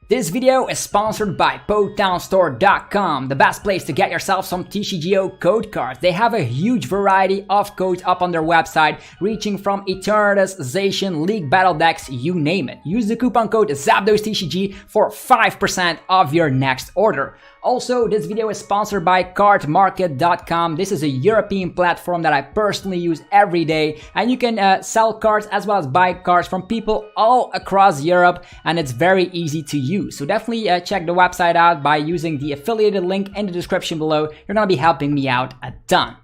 This video is sponsored by PokémonStore.com, the best place to get yourself some TCG code cards. They have a huge variety of codes up on their website, reaching from Eternatus, Zacian, League Battle decks, you name it. Use the coupon code ZAPDOSTCG for 5% of your next order. Also, this video is sponsored by cardmarket.com. This is a European platform that I personally use every day, and you can sell cards as well as buy cards from people all across Europe, and it's very easy to use. So definitely check the website out by using the affiliated link in the description below. You're gonna be helping me out a ton.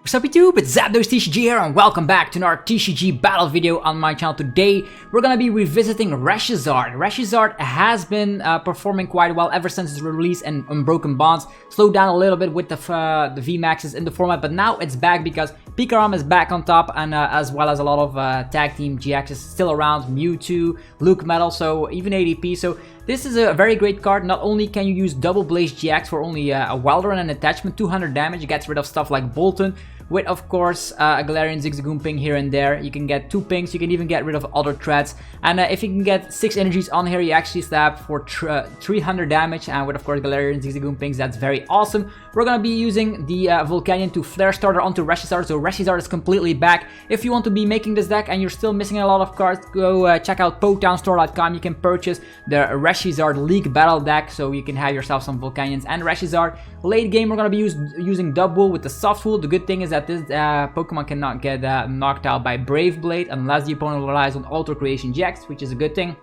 Sup YouTube, it's TCG here and welcome back to another TCG battle video on my channel. Today we're gonna be revisiting ReshiZard. ReshiZard has been performing quite well ever since its release and Unbroken Bonds. Slowed down a little bit with the VMAXs in the format, but now it's back because Pikarom is back on top, and as well as a lot of tag team GXs still around, Mewtwo, Luke Metal, so even ADP. So this is a very great card. Not only can you use Double Blaze GX for only a Welder and an attachment, 200 damage, it gets rid of stuff like Boltund, with of course a Galarian Zigzagoon ping here and there. You can get 2 pings, you can even get rid of other threats, and if you can get 6 energies on here, you actually stab for 300 damage, and with of course Galarian Zigzagoon pings, that's very awesome. We're gonna be using the Volcanion to Flare Starter onto ReshiZard, so ReshiZard is completely back. If you want to be making this deck and you're still missing a lot of cards, go check out PokémonStore.com. You can purchase the ReshiZard League Battle deck, so you can have yourself some Volcanions and ReshiZard. Late game, we're gonna be using Dubwool with the Soft Wool. The good thing is that this Pokemon cannot get knocked out by Brave Blade unless the opponent relies on Auto Creation GX, which is a good thing.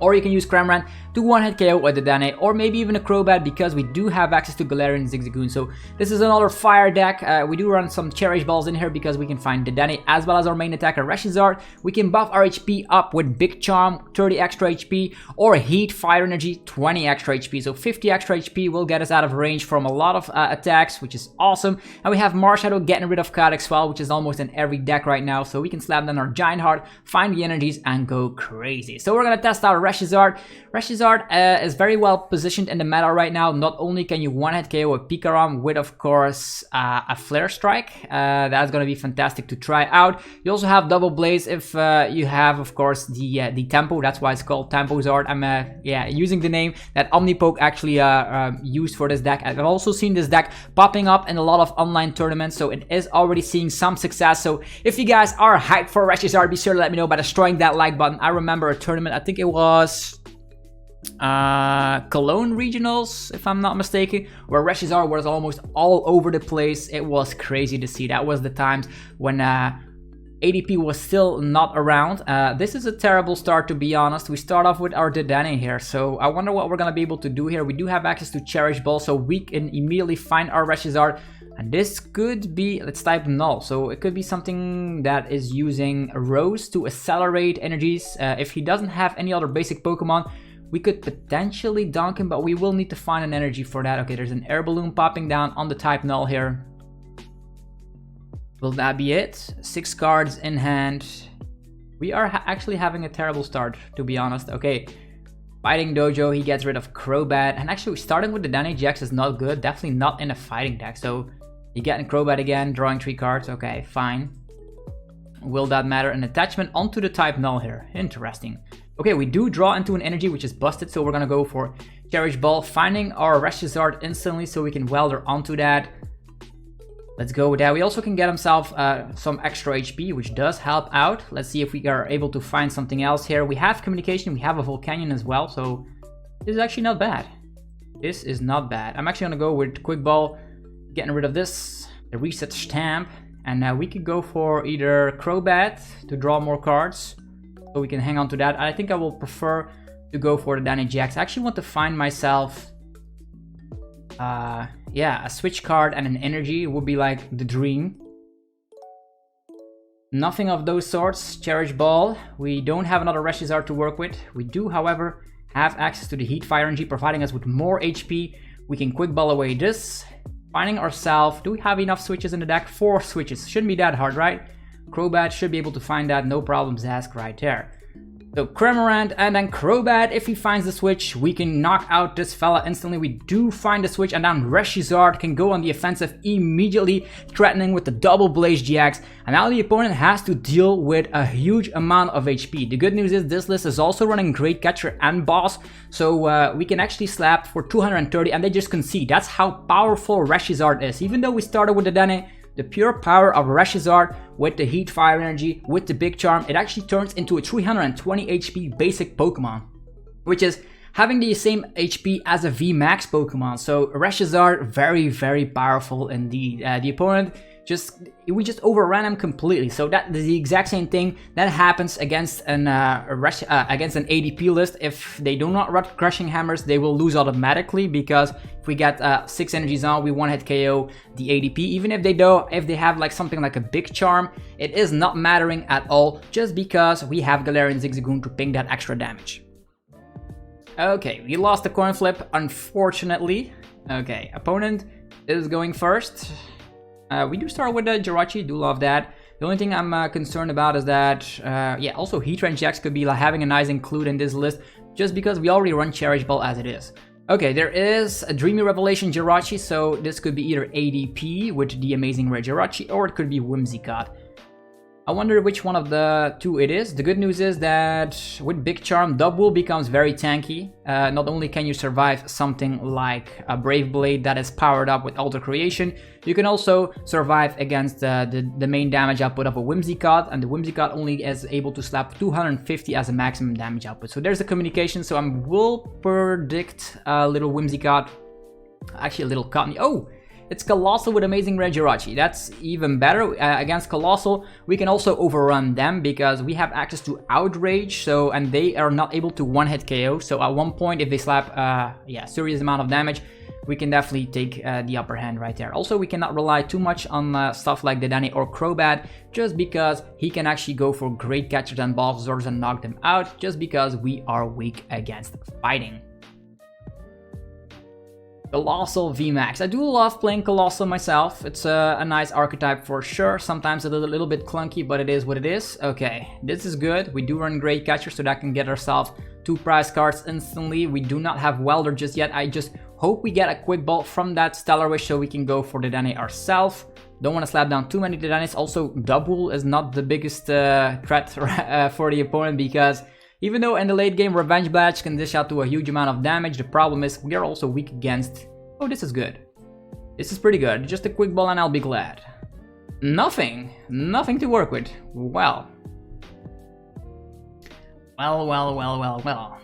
Or you can use Cramorant to one-hit KO with the Dedenne, or maybe even a Crobat, because we do have access to Galarian Zigzagoon. So this is another fire deck. We do run some Cherish Balls in here because we can find Dedenne as well as our main attacker ReshiZard. We can buff our HP up with Big Charm, 30 extra HP, or Heat Fire Energy, 20 extra HP. So 50 extra HP will get us out of range from a lot of attacks, which is awesome. And we have Marshadow getting rid of Chaotic Swell, which is almost in every deck right now. So we can slap down our Giant Heart, find the energies, and go crazy. So we're gonna test out ReshiZard. ReshiZard is very well positioned in the meta right now. Not only can you one-hit KO a Pikarom with, of course, a Flare Strike. That's going to be fantastic to try out. You also have Double Blaze if you have, of course, the Tempo. That's why it's called Tempo Zard. I'm using the name that Omnipoke actually used for this deck. I've also seen this deck popping up in a lot of online tournaments, so it is already seeing some success. So if you guys are hyped for ReshiZard, be sure to let me know by destroying that like button. I remember a tournament, I think it was Cologne Regionals, if I'm not mistaken, where ReshiZard was almost all over the place. It was crazy to see. That was the times when ADP was still not around. This is a terrible start, to be honest. We start off with our Dedenne here, so I wonder what we're gonna be able to do here. We do have access to Cherish Ball, so we can immediately find our ReshiZard. And this could be, let's type null, so it could be something that is using Rose to accelerate energies. If he doesn't have any other basic Pokemon, we could potentially dunk him, but we will need to find an energy for that. Okay, there's an Air Balloon popping down on the type null here. Will that be it? 6 cards in hand. We are actually having a terrible start, to be honest. Okay, Fighting Dojo, he gets rid of Crobat, and actually starting with the Dedenne-GX is not good. Definitely not in a fighting deck, so you get in Crobat again, drawing 3 cards. Okay, fine. Will that matter? An attachment onto the type null here. Interesting. Okay, we do draw into an energy, which is busted, so we're gonna go for Cherish Ball, finding our ReshiZard instantly so we can Welder onto that. Let's go with that. We also can get himself some extra HP, which does help out. Let's see if we are able to find something else here. We have Communication, we have a Volcanion as well, so this is actually not bad. This is not bad. I'm actually gonna go with Quick Ball, getting rid of this, the Reset Stamp, and we could go for either Crobat to draw more cards, so we can hang on to that. I think I will prefer to go for the Dedenne-GX. I actually want to find myself, a switch card and an energy would be like the dream. Nothing of those sorts. Cherish Ball. We don't have another ReshiZard to work with. We do, however, have access to the Heat Fire Energy, providing us with more HP. We can Quick Ball away this. Finding ourselves, do we have enough switches in the deck? 4 switches. Shouldn't be that hard, right? Crobat should be able to find that, no problems asked right there. So Cramorant and then Crobat, if he finds the switch, we can knock out this fella instantly. We do find the switch, and then ReshiZard can go on the offensive immediately, threatening with the Double Blaze GX. And now the opponent has to deal with a huge amount of HP. The good news is this list is also running Great Catcher and Boss, so we can actually slap for 230 and they just concede. That's how powerful ReshiZard is. Even though we started with the Dedenne, the pure power of ReshiZard with the Heat Fire Energy, with the Big Charm, it actually turns into a 320 HP basic Pokemon, which is having the same HP as a VMAX Pokemon. So ReshiZard, very, very powerful indeed. The opponent we just overran him completely. So that is the exact same thing that happens against an against an ADP list. If they do not run Crushing Hammers, they will lose automatically, because if we get 6 energies on, we one-hit KO the ADP. Even if they have like something like a Big Charm, it is not mattering at all, just because we have Galarian Zigzagoon to ping that extra damage. Okay, we lost the coin flip, unfortunately. Okay, opponent is going first. We do start with the Jirachi, do love that. The only thing I'm concerned about is that, yeah, also Heatran GX could be like having a nice include in this list, just because we already run Cherish Ball as it is. Okay, there is a Dreamy Revelation Jirachi, so this could be either ADP with the Amazing Rare Jirachi, or it could be Whimsicott. I wonder which one of the two it is. The good news is that with Big Charm, Dubwool becomes very tanky. Not only can you survive something like a Brave Blade that is powered up with Alter Creation, you can also survive against the main damage output of a Whimsicott, and the Whimsicott only is able to slap 250 as a maximum damage output. So there's a communication, so I will predict a little Whimsicott, actually a little Cottonee. Oh! It's Colossal with Amazing Rare Jirachi. That's even better. Against Colossal, we can also overrun them because we have access to Outrage, and they are not able to one-hit KO. So at one point, if they slap yeah, serious amount of damage, we can definitely take the upper hand right there. Also, we cannot rely too much on stuff like Dedenne or Crobat, just because he can actually go for Great Catchers and Bulbasaurs and knock them out, just because we are weak against fighting. Colossal VMAX. I do love playing Colossal myself. It's a nice archetype for sure. Sometimes a little bit clunky, but it is what it is. Okay, this is good. We do run Great Catcher, so that can get ourselves 2 prize cards instantly. We do not have Welder just yet. I just hope we get a Quick Ball from that Stellar Wish so we can go for Dedenne ourselves. Don't want to slap down too many Dedennes. Also, Dubwool is not the biggest threat for the opponent, because even though in the late game Revenge Badge can dish out to a huge amount of damage, the problem is we are also weak against... Oh, this is good. This is pretty good. Just a Quick Ball and I'll be glad. Nothing to work with. Well. Well.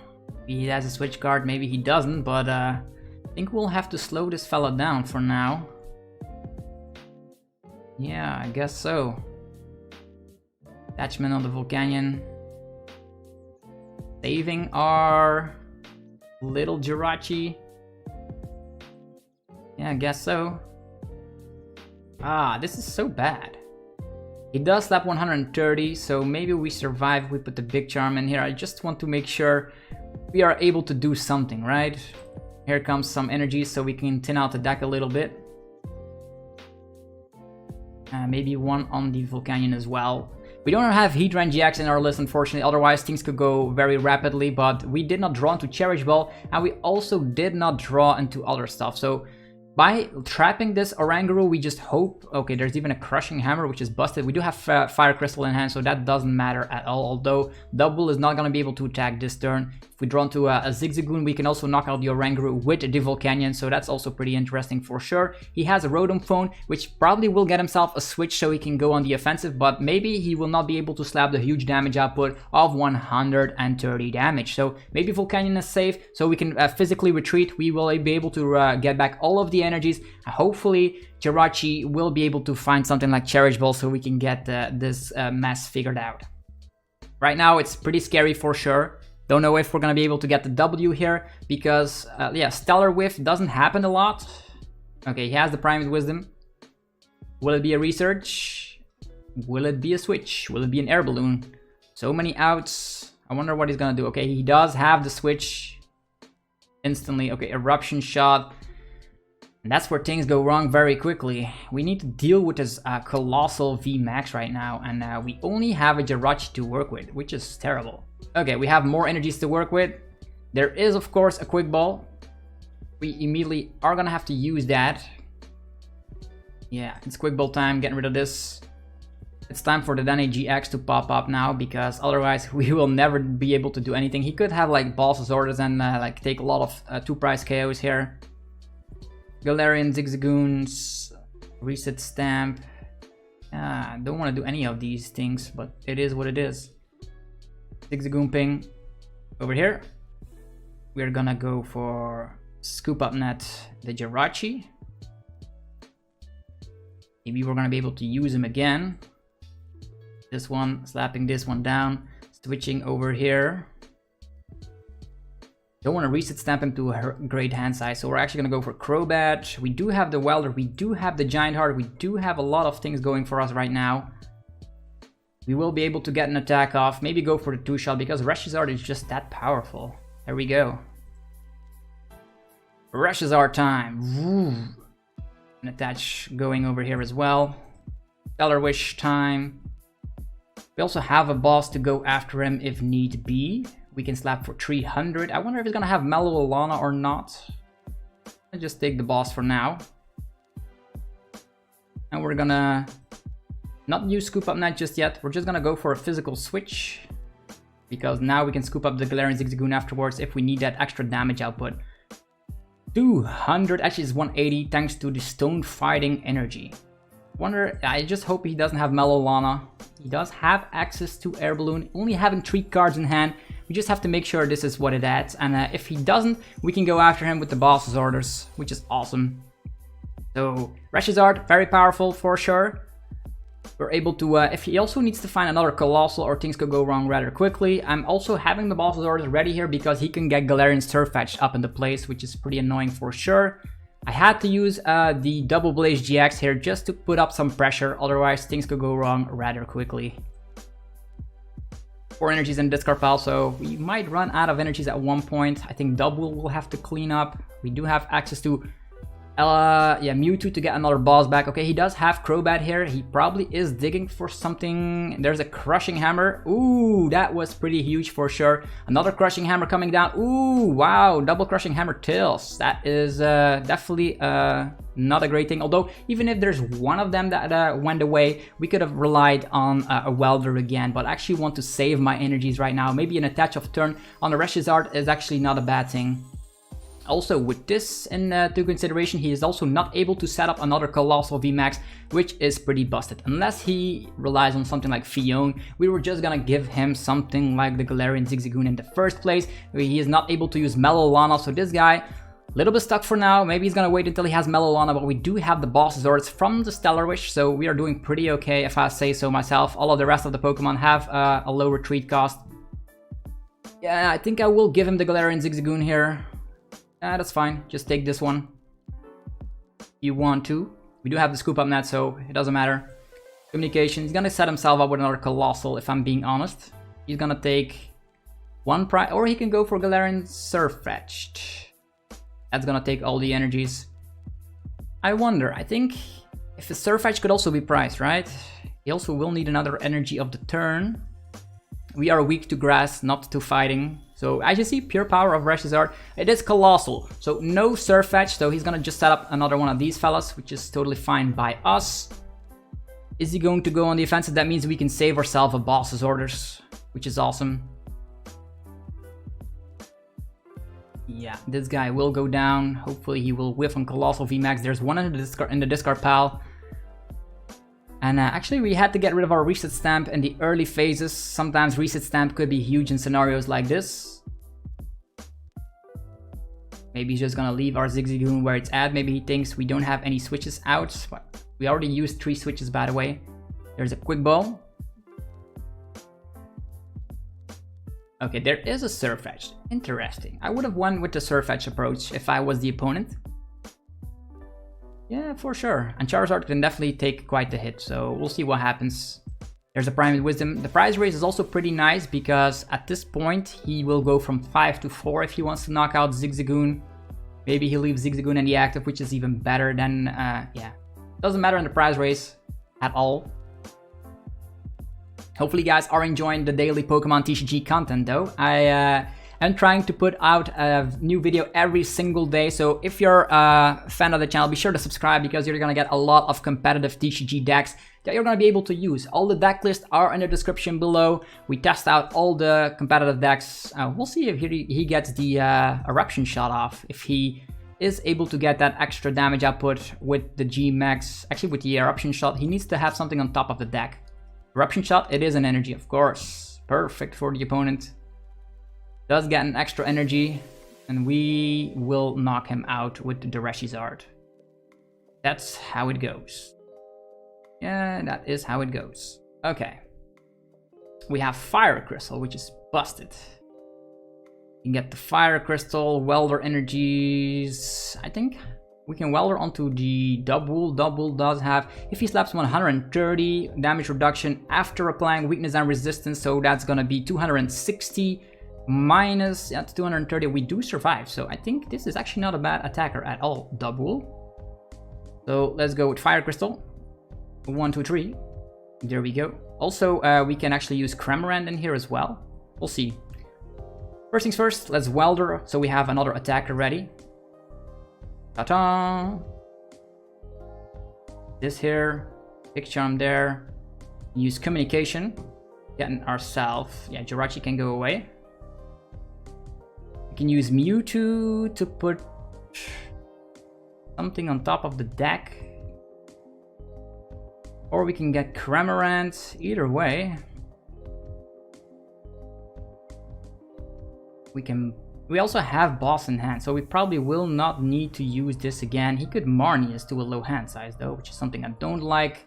He has a switch card, maybe he doesn't, but I think we'll have to slow this fella down for now. Yeah, I guess so. Attachment on the Volcanion. Saving our little Jirachi. Yeah, I guess so. Ah, this is so bad. He does slap 130, so maybe we survive if we put the Big Charm in here. I just want to make sure we are able to do something, right? Here comes some energy so we can thin out the deck a little bit. Maybe one on the Volcanion as well. We don't have Heatran GX in our list, unfortunately, otherwise things could go very rapidly, but we did not draw into Cherish Ball, and we also did not draw into other stuff. So by trapping this Oranguru, we just hope... Okay, there's even a Crushing Hammer, which is busted. We do have Fire Crystal in hand, so that doesn't matter at all. Although Dubwool is not going to be able to attack this turn. If we draw into a Zigzagoon, we can also knock out the Oranguru with the Volcanion, so that's also pretty interesting for sure. He has a Rotom Phone, which probably will get himself a switch so he can go on the offensive, but maybe he will not be able to slap the huge damage output of 130 damage. So maybe Volcanion is safe, so we can physically retreat. We will be able to get back all of the energies. Hopefully Jirachi will be able to find something like Cherish Ball so we can get this mess figured out. Right now it's pretty scary for sure. Don't know if we're gonna be able to get the W here, because yeah, Stellar Whiff doesn't happen a lot. Okay, he has the Primate Wisdom. Will it be a Research? Will it be a Switch? Will it be an Air Balloon? So many outs. I wonder what he's gonna do. Okay, he does have the Switch instantly. Okay, Eruption Shot. And that's where things go wrong very quickly. We need to deal with this Colossal V Max right now, and we only have a Jirachi to work with, which is terrible. Okay, we have more energies to work with. There is, of course, a Quick Ball. We immediately are gonna have to use that. Yeah, it's Quick Ball time, getting rid of this. It's time for the Dedenne-GX to pop up now, because otherwise we will never be able to do anything. He could have like Balls Orders and like take a lot of 2-price KOs here. Galarian Zigzagoons, Reset Stamp. Don't want to do any of these things, but it is what it is. Zigzagoon Ping over here. We're gonna go for Scoop Up Net the Jirachi. Maybe we're gonna be able to use him again. This one, slapping this one down, switching over here. Don't want to reset stamp him to a great hand size, so we're actually gonna go for Crobat. We do have the Welder, we do have the Giant Heart, we do have a lot of things going for us right now. We will be able to get an attack off, maybe go for the 2-shot because ReshiZard is just that powerful. There we go. ReshiZard time. Woo. An attach going over here as well. Stellar Wish time. We also have a boss to go after him if need be. We can slap for 300. I wonder if he's gonna have Mellow Alana or not. I'll just take the boss for now. And we're gonna not use Scoop Up Net just yet. We're just gonna go for a physical switch, because now we can scoop up the Galarian Zigzagoon afterwards if we need that extra damage output. 200, actually it's 180 thanks to the Stone Fighting energy. Wonder, I just hope he doesn't have Mellow Lana. He does have access to Air Balloon, only having 3 cards in hand. We just have to make sure this is what it adds, and if he doesn't, we can go after him with the boss's orders, which is awesome. So ReshiZard, very powerful for sure. We're able to, if he also needs to find another Colossal or things could go wrong rather quickly, I'm also having the boss's orders ready here because he can get Galarian Surfetch up into place, which is pretty annoying for sure. I had to use the Double Blaze GX here just to put up some pressure, otherwise things could go wrong rather quickly. 4 energies in the discard pile, so we might run out of energies at one point. I think Dubwool will have to clean up. We do have access to Mewtwo to get another boss back. Okay, he does have Crobat here. He probably is digging for something. There's a Crushing Hammer. Ooh, that was pretty huge for sure. Another Crushing Hammer coming down. Ooh, wow, double Crushing Hammer Tails. That is definitely not a great thing. Although, even if there's one of them that went away, we could have relied on a Welder again. But I actually want to save my energies right now. Maybe an attach of turn on the ReshiZard is actually not a bad thing. Also, with this into consideration, he is also not able to set up another Colossal VMAX, which is pretty busted. Unless he relies on something like Fion, we were just gonna give him something like the Galarian Zigzagoon in the first place. He is not able to use Mellow Lana, so this guy, a little bit stuck for now. Maybe he's gonna wait until he has Mellow Lana, but we do have the boss's orders from the Stellar Wish, so we are doing pretty okay if I say so myself. All of the rest of the Pokemon have a low retreat cost. Yeah, I think I will give him the Galarian Zigzagoon here. That's fine, just take this one. You want to. We do have the Scoop Up Net, so it doesn't matter. Communication, he's gonna set himself up with another Colossal, if I'm being honest. He's gonna take one prize, or he can go for Galarian Surfetched. That's gonna take all the energies. I wonder, I think if the Surfetch could also be priced, right? He also will need another energy of the turn. We are weak to grass, not to fighting. So as you see, pure power of ReshiZard. It is Colossal, so no Surfetch, so he's gonna just set up another one of these fellas, which is totally fine by us. Is he going to go on the offensive? That means we can save ourselves a boss's orders, which is awesome. Yeah, this guy will go down. Hopefully he will whiff on Colossal VMAX. There's one in the discard pile. And actually we had to get rid of our Reset Stamp in the early phases. Sometimes Reset Stamp could be huge in scenarios like this. Maybe he's just gonna leave our Zigzagoon where it's at. Maybe he thinks we don't have any switches out. But we already used 3 switches, by the way. There's a Quick Ball. Okay, there is a Surfetch. Interesting. I would have won with the Surfetch approach if I was the opponent. Yeah, for sure. And Charizard can definitely take quite the hit, so we'll see what happens. There's a Prime Wisdom. The prize raise is also pretty nice because at this point he will go from 5 to 4 if he wants to knock out Zigzagoon. We Maybe he leaves Zigzagoon in the active, which is even better than, yeah. Doesn't matter in the prize race at all. Hopefully you guys are enjoying the daily Pokemon TCG content though. I am trying to put out a new video every single day, so if you're a fan of the channel, be sure to subscribe because you're gonna get a lot of competitive TCG decks that you're gonna be able to use. All the deck lists are in the description below. We test out all the competitive decks. We'll see if he gets the Eruption Shot off, if he is able to get that extra damage output with the G-Max. Actually, with the Eruption Shot, he needs to have something on top of the deck. Eruption Shot, it is an energy, of course. Perfect for the opponent. Does get an extra energy, and we will knock him out with the ReshiZard. That's how it goes. Yeah, that is how it goes. Okay. We have Fire Crystal, which is busted. You can get the Fire Crystal, Welder energies. I think we can Welder onto the Dubwool. Dubwool does have, if he slaps 130 damage reduction after applying weakness and resistance, so that's gonna be 260 minus, yeah, 230. We do survive, so I think this is actually not a bad attacker at all, Dubwool. So let's go with Fire Crystal. 1, 2, 3. There we go. Also, we can actually use Cramorant in here as well. We'll see. First things first, let's Welder, so we have another attacker ready. Ta-ta! This here, Big Charm there. Use Communication, getting ourselves. Yeah, Jirachi can go away. We can use Mewtwo to put something on top of the deck. Or we can get Cramorant, either way. We also have Boss in hand, so we probably will not need to use this again. He could Marnie us to a low hand size though, which is something I don't like.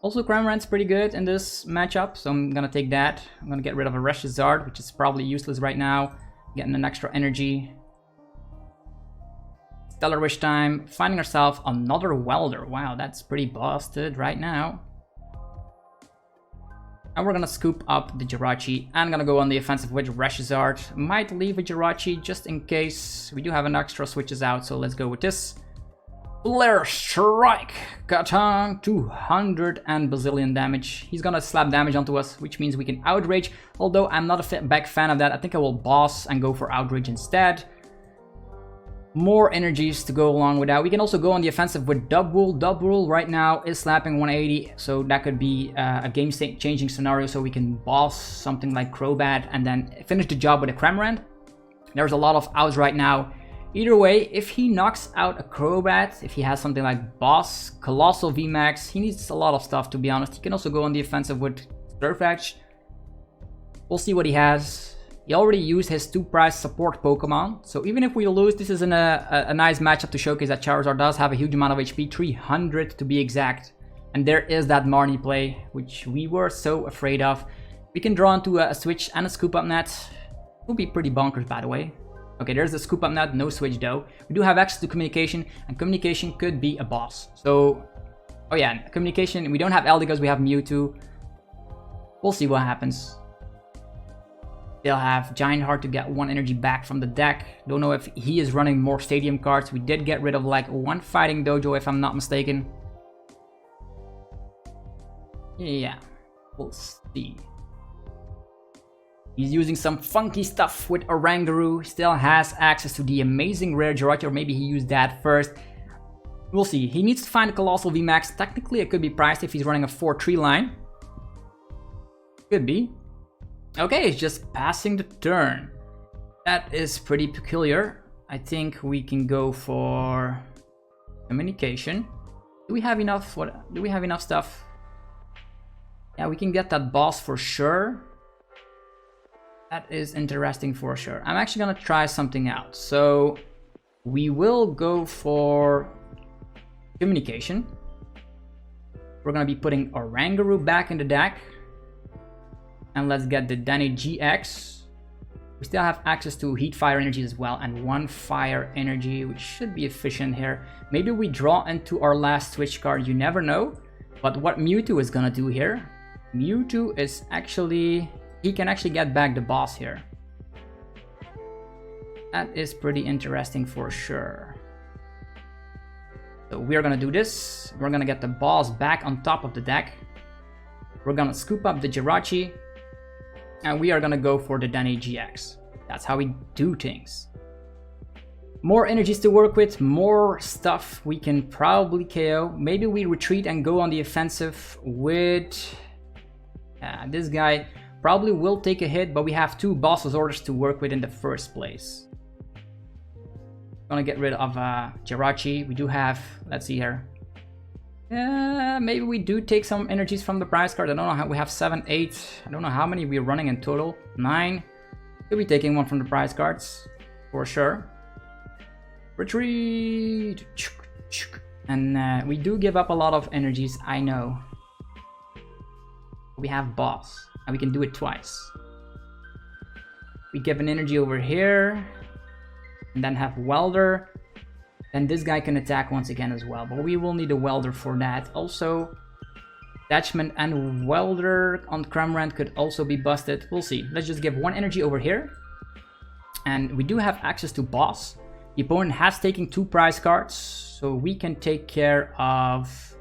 Also, Cramorant's pretty good in this matchup, so I'm gonna take that. I'm gonna get rid of a ReshiZard, which is probably useless right now. Getting an extra energy. Stellar Wish time. Finding ourselves another Welder. Wow, that's pretty busted right now. And we're gonna scoop up the Jirachi. I'm gonna go on the offensive with ReshiZard. Might leave a Jirachi just in case. We do have an extra switches out, so let's go with this. Flare Strike! Katang! 200 and bazillion damage. He's gonna slap damage onto us, which means we can Outrage. Although I'm not a big fan of that. I think I will Boss and go for Outrage instead. More energies to go along with that. We can also go on the offensive with Dubwool. Dubwool right now is slapping 180, so that could be a game-changing scenario, so we can boss something like Crobat and then finish the job with a Cramorant. There's a lot of outs right now. Either way, if he knocks out a Crobat, if he has something like Boss, Colossal VMAX, he needs a lot of stuff, to be honest. He can also go on the offensive with Surf Edge. We'll see what he has. He already used his 2-prize support Pokemon, so even if we lose, this is a nice matchup to showcase that Charizard does have a huge amount of HP, 300 to be exact. And there is that Marnie play, which we were so afraid of. We can draw into a switch and a scoop up net. Would be pretty bonkers, by the way. Okay, there's the scoop up net, no switch though. We do have access to Communication, and Communication could be a boss. So, oh yeah, Communication, we don't have Eldegoss, we have Mewtwo. We'll see what happens. They'll have Giant Heart to get 1 energy back from the deck. Don't know if he is running more stadium cards. We did get rid of like 1 Fighting Dojo if I'm not mistaken. Yeah, we'll see. He's using some funky stuff with Oranguru. Still has access to the amazing rare Jirachi, or maybe he used that first. We'll see. He needs to find a Colossal VMAX. Technically it could be priced if he's running a 4-3 line. Could be. Okay, it's just passing the turn. That is pretty peculiar. I think we can go for Communication. Do we have enough? Do we have enough stuff? Yeah, we can get that boss for sure. That is interesting for sure. I'm actually gonna try something out. So we will go for Communication. We're gonna be putting Oranguru back in the deck. And let's get the Dedenne-GX. We still have access to Heat Fire Energy as well, and 1 Fire Energy, which should be efficient here. Maybe we draw into our last switch card, you never know. But what Mewtwo is gonna do here, Mewtwo is actually, he can actually get back the boss here. That is pretty interesting for sure. So we're gonna do this. We're gonna get the balls back on top of the deck. We're gonna scoop up the Jirachi. And we are gonna go for the Dedenne-GX. That's how we do things. More energies to work with, more stuff we can probably KO. Maybe we retreat and go on the offensive with... this guy probably will take a hit, but we have 2 boss's orders to work with in the first place. Gonna get rid of Jirachi. We do have, let's see here. Maybe we do take some energies from the prize card. I don't know how, we have 7, 8. I don't know how many we're running in total. 9. Could be taking one from the prize cards, for sure. Retreat! And we do give up a lot of energies, I know. We have boss, and we can do it twice. We give an energy over here, and then have Welder. Then this guy can attack once again as well, but we will need a Welder for that. Also, Attachment and Welder on Cramorant could also be busted. We'll see. Let's just give 1 energy over here. And we do have access to boss. The opponent has taken 2 prize cards, so we can take care of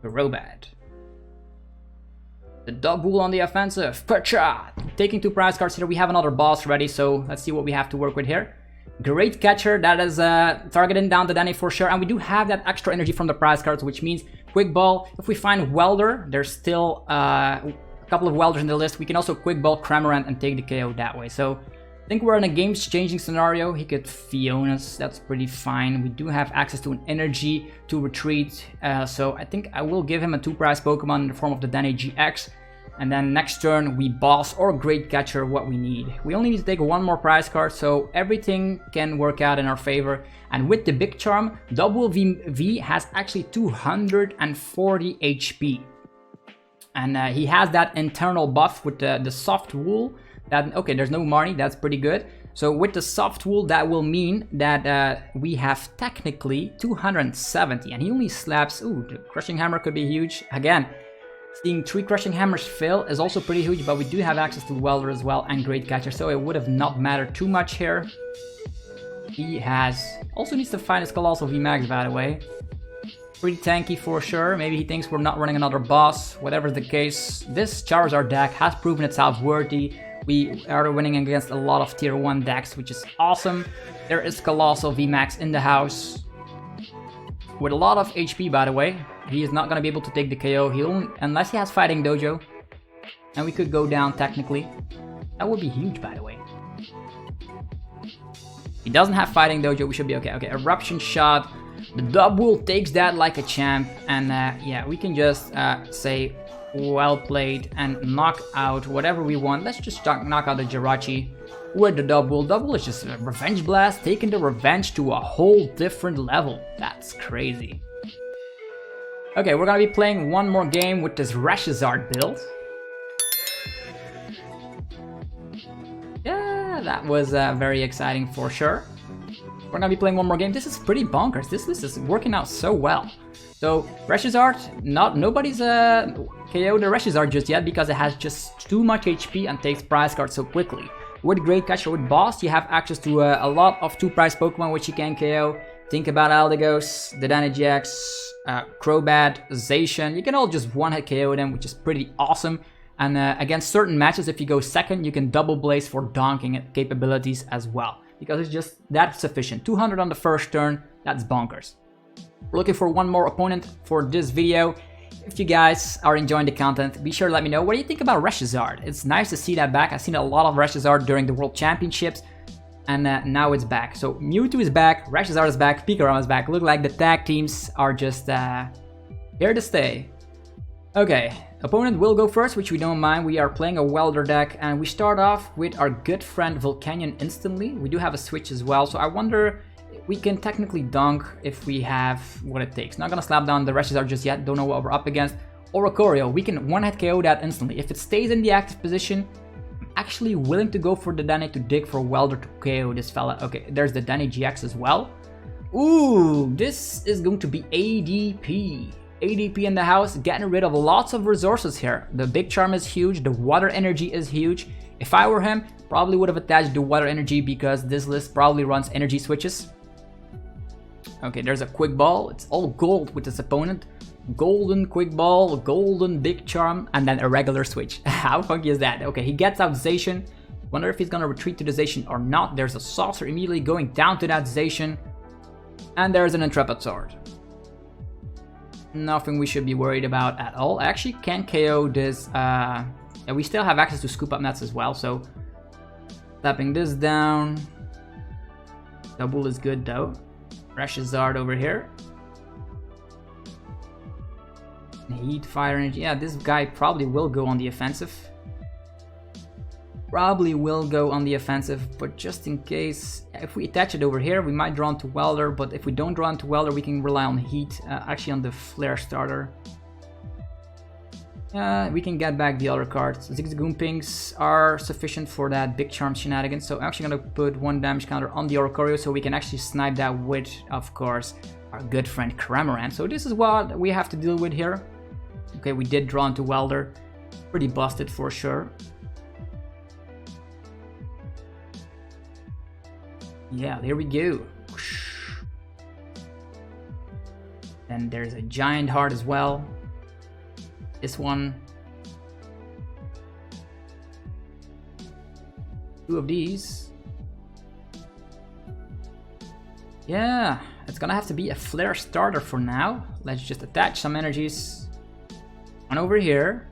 the Robad. The Dubwool on the offensive. Percha! Taking 2 prize cards here. We have another boss ready, so let's see what we have to work with here. Great catcher, that is targeting down the Dedenne for sure. And we do have that extra energy from the prize cards, which means Quick Ball. If we find Welder, there's still a couple of Welders in the list. We can also Quick Ball Cramorant and take the KO that way. So I think we're in a game-changing scenario. He could Fiona's, that's pretty fine. We do have access to an energy to retreat. So I think I will give him a 2 prize Pokemon in the form of the Dedenne-GX. And then next turn we boss or Great Catcher what we need. We only need to take 1 more prize card, so everything can work out in our favor. And with the Big Charm, Dubwool V has actually 240 HP. And he has that internal buff with the soft wool. That, okay, there's no Marnie, that's pretty good. So with the soft wool, that will mean that we have technically 270. And he only slaps, ooh, the Crushing Hammer could be huge. Again, seeing 3 Crushing Hammers fail is also pretty huge, but we do have access to Welder as well and Great Catcher, so it would have not mattered too much here. He has... also needs to find his Colossal VMAX, by the way. Pretty tanky for sure. Maybe he thinks we're not running another boss. Whatever the case, this Charizard deck has proven itself worthy. We are winning against a lot of tier 1 decks, which is awesome. There is Colossal VMAX in the house. With a lot of HP, by the way. He is not going to be able to take the KO, unless he has Fighting Dojo. And we could go down technically. That would be huge, by the way. He doesn't have Fighting Dojo, we should be okay. Okay, Eruption Shot. The Dubwool takes that like a champ. And yeah, we can just say, well played, and knock out whatever we want. Let's just knock out the Jirachi with the Dubwool. Dubwool is just a Revenge Blast, taking the revenge to a whole different level. That's crazy. Okay, we're gonna be playing 1 more game with this ReshiZard build. Yeah, that was very exciting for sure. We're gonna be playing 1 more game. This is pretty bonkers. This list is working out so well. So ReshiZard, nobody's KO'd the ReshiZard just yet because it has just too much HP and takes prize cards so quickly. With Great Catcher, with Boss, you have access to a lot of 2 prize Pokemon which you can KO. Think about Aldigos, Dedenne-GX, Crobat, Zacian. You can all just one-hit KO them, which is pretty awesome. And against certain matches, if you go second, you can double blaze for donking capabilities as well. Because it's just that sufficient. 200 on the first turn, that's bonkers. We're looking for 1 more opponent for this video. If you guys are enjoying the content, be sure to let me know. What do you think about ReshiZard? It's nice to see that back. I've seen a lot of ReshiZard during the World Championships. And now it's back. So Mewtwo is back, ReshiZard is back, Pikarom is back. Look like the tag teams are just here to stay. Okay, opponent will go first, which we don't mind. We are playing a Welder deck, and we start off with our good friend Volcanion instantly. We do have a switch as well, so I wonder if we can technically dunk if we have what it takes. Not gonna slap down the ReshiZard just yet, don't know what we're up against. Or OHKO, we can one-hit KO that instantly. If it stays in the active position, actually willing to go for the Dedenne to dig for Welder to KO this fella. Okay, there's the Dedenne-GX as well. Ooh, this is going to be ADP. ADP in the house, getting rid of lots of resources here. The Big Charm is huge, the Water Energy is huge. If I were him, probably would have attached the Water Energy because this list probably runs energy switches. Okay, there's a quick ball. It's all gold with this opponent. Golden quick ball, golden big charm, and then a regular switch. How funky is that? Okay, he gets out Zacian. Wonder if he's gonna retreat to the Zacian or not. There's a saucer immediately going down to that Zacian. And there's an Intrepid Sword. Nothing we should be worried about at all. I actually can KO this. Yeah, we still have access to scoop up nets as well, so slapping this down. Dubwool is good though. ReshiZard over here. Heat, fire energy. Yeah, this guy probably will go on the offensive. But just in case, if we attach it over here, we might draw into Welder, but if we don't draw into Welder, we can rely on heat, actually on the flare starter. We can get back the other cards. Zigzagoon pings are sufficient for that big charm shenanigans, so I'm actually gonna put 1 damage counter on the OHKO so we can actually snipe that with, of course, our good friend Cramorant. So this is what we have to deal with here. Okay, we did draw into Welder. Pretty busted for sure. Yeah, there we go. And there's a giant heart as well. This one. 2 of these. Yeah, it's gonna have to be a flare starter for now. Let's just attach some energies. One over here.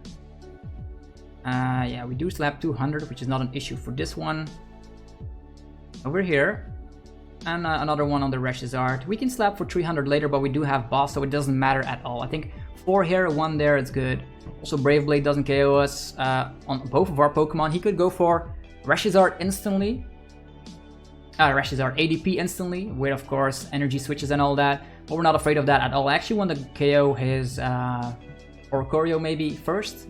Yeah, we do slap 200, which is not an issue for this one. Over here. And another one on the ReshiZard. We can slap for 300 later, but we do have boss, so it doesn't matter at all. I think 4 here, 1 there, it's good. Also, Brave Blade doesn't KO us on both of our Pokemon. He could go for ReshiZard instantly. ReshiZard ADP instantly, with of course energy switches and all that. But we're not afraid of that at all. I actually want to KO his OHKO maybe first.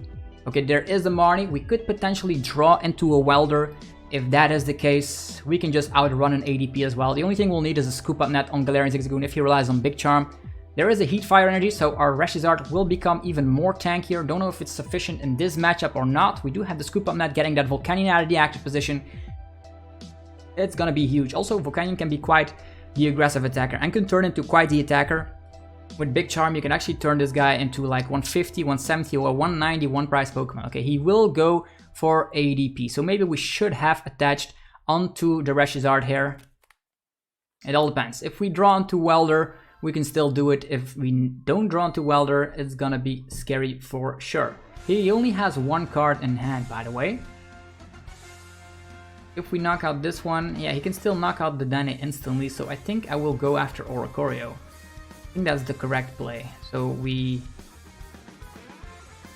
Okay, there is the Marnie. We could potentially draw into a Welder. If that is the case, we can just outrun an ADP as well. The only thing we'll need is a scoop up net on Galarian Zigzagoon if he relies on Big Charm. There is a heat fire energy, so our ReshiZard will become even more tankier. Don't know if it's sufficient in this matchup or not. We do have the scoop up net getting that Volcanion out of the active position. It's gonna be huge. Also, Volcanion can be quite the aggressive attacker and can turn into quite the attacker. With Big Charm, you can actually turn this guy into like 150, 170 or 190 one prize Pokemon. Okay, he will go for ADP. So maybe we should have attached onto the ReshiZard here. It all depends. If we draw into Welder, we can still do it. If we don't draw into Welder, it's gonna be scary for sure. He only has 1 card in hand, by the way. If we knock out this one, yeah, he can still knock out the Dedenne instantly. So I think I will go after OHKO. I think that's the correct play. So we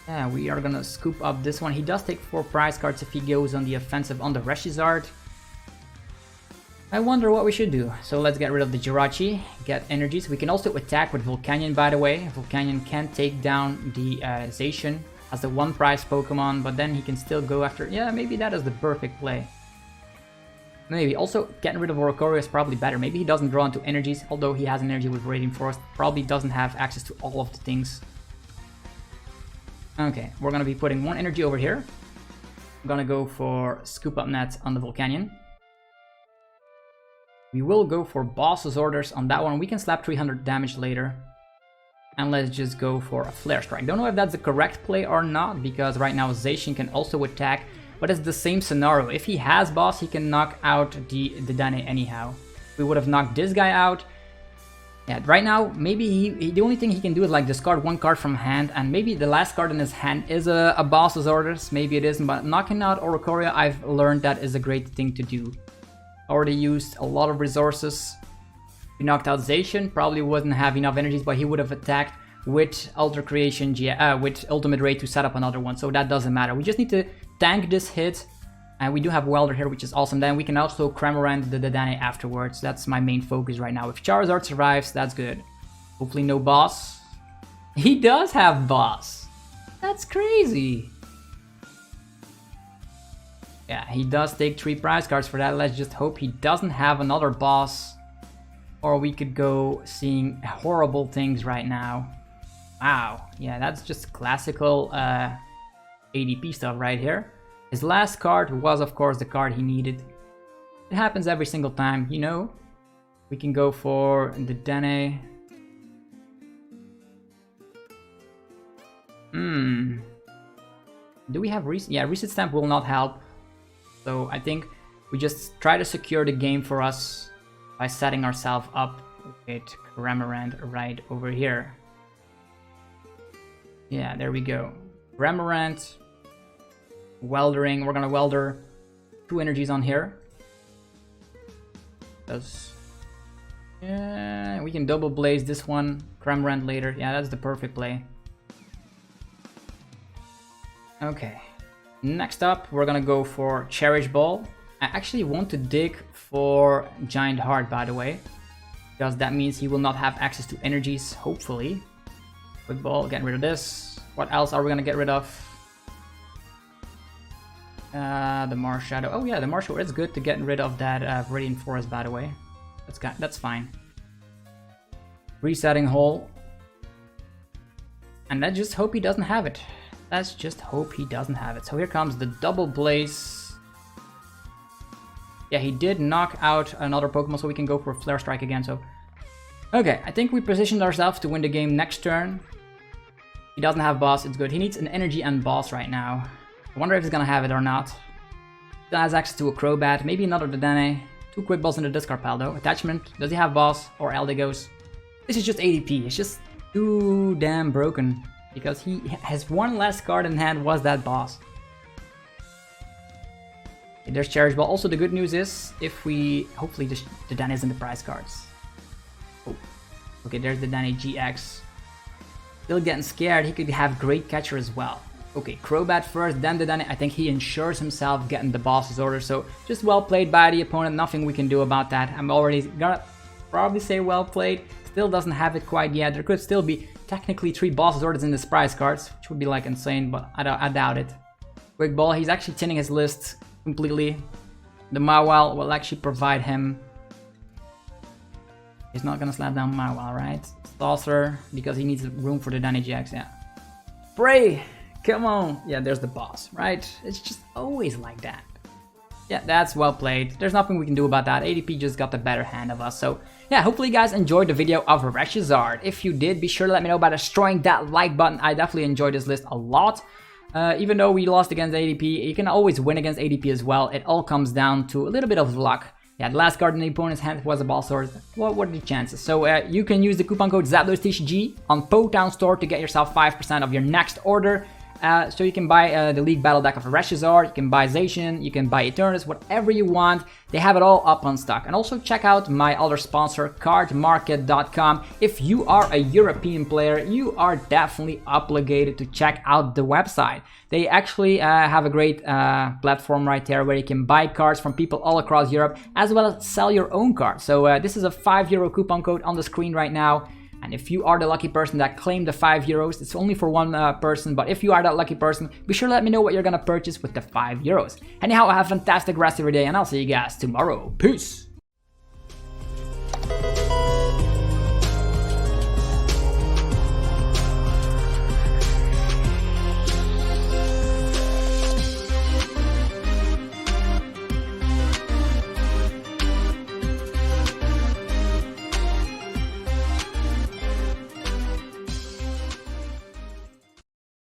are gonna scoop up this one. He does take 4 prize cards if he goes on the offensive on the ReshiZard. I wonder what we should do. So let's get rid of the Jirachi, get energies. We can also attack with Volcanion, by the way. Volcanion can take down the Zacian as the 1 prize Pokemon, but then he can still go after... Yeah, maybe that is the perfect play. Maybe. Also, getting rid of OHKO is probably better. Maybe he doesn't draw into energies, although he has an energy with Radiant Forest. Probably doesn't have access to all of the things. Okay, we're gonna be putting 1 energy over here. I'm gonna go for Scoop Up Net on the Volcanion. We will go for Boss's Orders on that one. We can slap 300 damage later. And let's just go for a Flare Strike. Don't know if that's the correct play or not, because right now Zacian can also attack. But it's the same scenario. If he has Boss, he can knock out the Dedenne anyhow. We would have knocked this guy out. Yeah, right now, maybe the only thing he can do is like discard 1 card from hand, and maybe the last card in his hand is a Boss's Orders. Maybe it isn't, but knocking out OHKO, I've learned that is a great thing to do. Already used a lot of resources. We knocked out Zacian, probably wouldn't have enough energies, but he would have attacked with Ultra Creation, with Ultimate Ray to set up another one, so that doesn't matter. We just need to tank this hit, and we do have Welder here, which is awesome. Then we can also Cramorant the Dedenne afterwards. That's my main focus right now. If Charizard survives, that's good. Hopefully no Boss. He does have Boss. That's crazy. Yeah, he does take 3 prize cards for that. Let's just hope he doesn't have another Boss, or we could go seeing horrible things right now. Wow, yeah, that's just classical ADP stuff right here. His last card was, of course, the card he needed. It happens every single time, you know. We can go for the Dedenne. Do we have reset? Yeah, reset stamp will not help. So I think we just try to secure the game for us by setting ourselves up with Cramorant right over here. Yeah, there we go. Cramorant, Weldering. We're gonna Welder 2 energies on here. Yeah, we can double blaze this one. Cramorant later. Yeah, that's the perfect play. Okay. Next up, we're gonna go for Cherish Ball. I actually want to dig for Giant Heart, by the way, because that means he will not have access to energies, hopefully. Quick Ball, get rid of this. What else are we gonna get rid of? The Marshadow. Oh yeah, the Marshadow. It's good to get rid of that Viridian Forest, by the way. That's fine. Resetting Hole. And let's just hope he doesn't have it. Let's just hope he doesn't have it. So here comes the Double Blaze. Yeah, he did knock out another Pokemon, so we can go for Flare Strike again. So, okay, I think we positioned ourselves to win the game next turn. He doesn't have Boss, it's good. He needs an Energy and Boss right now. I wonder if he's gonna have it or not. He has access to a Crobat, maybe another Dedenne. 2 Quick Balls in the discard pile though. Attachment, does he have Boss or Eldegoss? This is just ADP, it's just too damn broken. Because he has one last card in hand, was that Boss. Okay, there's Cherish Ball. Also the good news is, if we... hopefully the Dedenne is in the prize cards. Oh. Okay, there's the Dedenne-GX. Still getting scared, he could have Great Catcher as well. Okay, Crobat first, then Dedenne. I think he ensures himself getting the Boss's order, so just well played by the opponent, nothing we can do about that. I'm already gonna probably say well played. Still doesn't have it quite yet. There could still be technically 3 Boss's orders in the prize cards, which would be like insane, but I doubt it. Quick Ball, he's actually tinning his list completely. The Mawile will actually provide him. He's not gonna slap down Mawile, right? Saucer, because he needs room for the Dedenne-GX, yeah. Spray! Come on! Yeah, there's the Boss, right? It's just always like that. Yeah, that's well played. There's nothing we can do about that. ADP just got the better hand of us. So yeah, hopefully you guys enjoyed the video of ReshiZard. If you did, be sure to let me know by destroying that like button. I definitely enjoyed this list a lot. Even though we lost against ADP, you can always win against ADP as well. It all comes down to a little bit of luck. Yeah, the last card in the opponent's hand was a Ball Sword. What are the chances? So you can use the coupon code TCG on Pokémon Store to get yourself 5% of your next order. So you can buy the League Battle deck of ReshiZard, you can buy Zacian, you can buy Eternus, whatever you want. They have it all up on stock. And also check out my other sponsor, cardmarket.com. If you are a European player, you are definitely obligated to check out the website. They actually have a great platform right there where you can buy cards from people all across Europe, as well as sell your own cards. So this is a €5 coupon code on the screen right now. And if you are the lucky person that claimed the €5, it's only for one person, but if you are that lucky person, be sure to let me know what you're gonna purchase with the €5. Anyhow, have a fantastic rest of your day, and I'll see you guys tomorrow. Peace!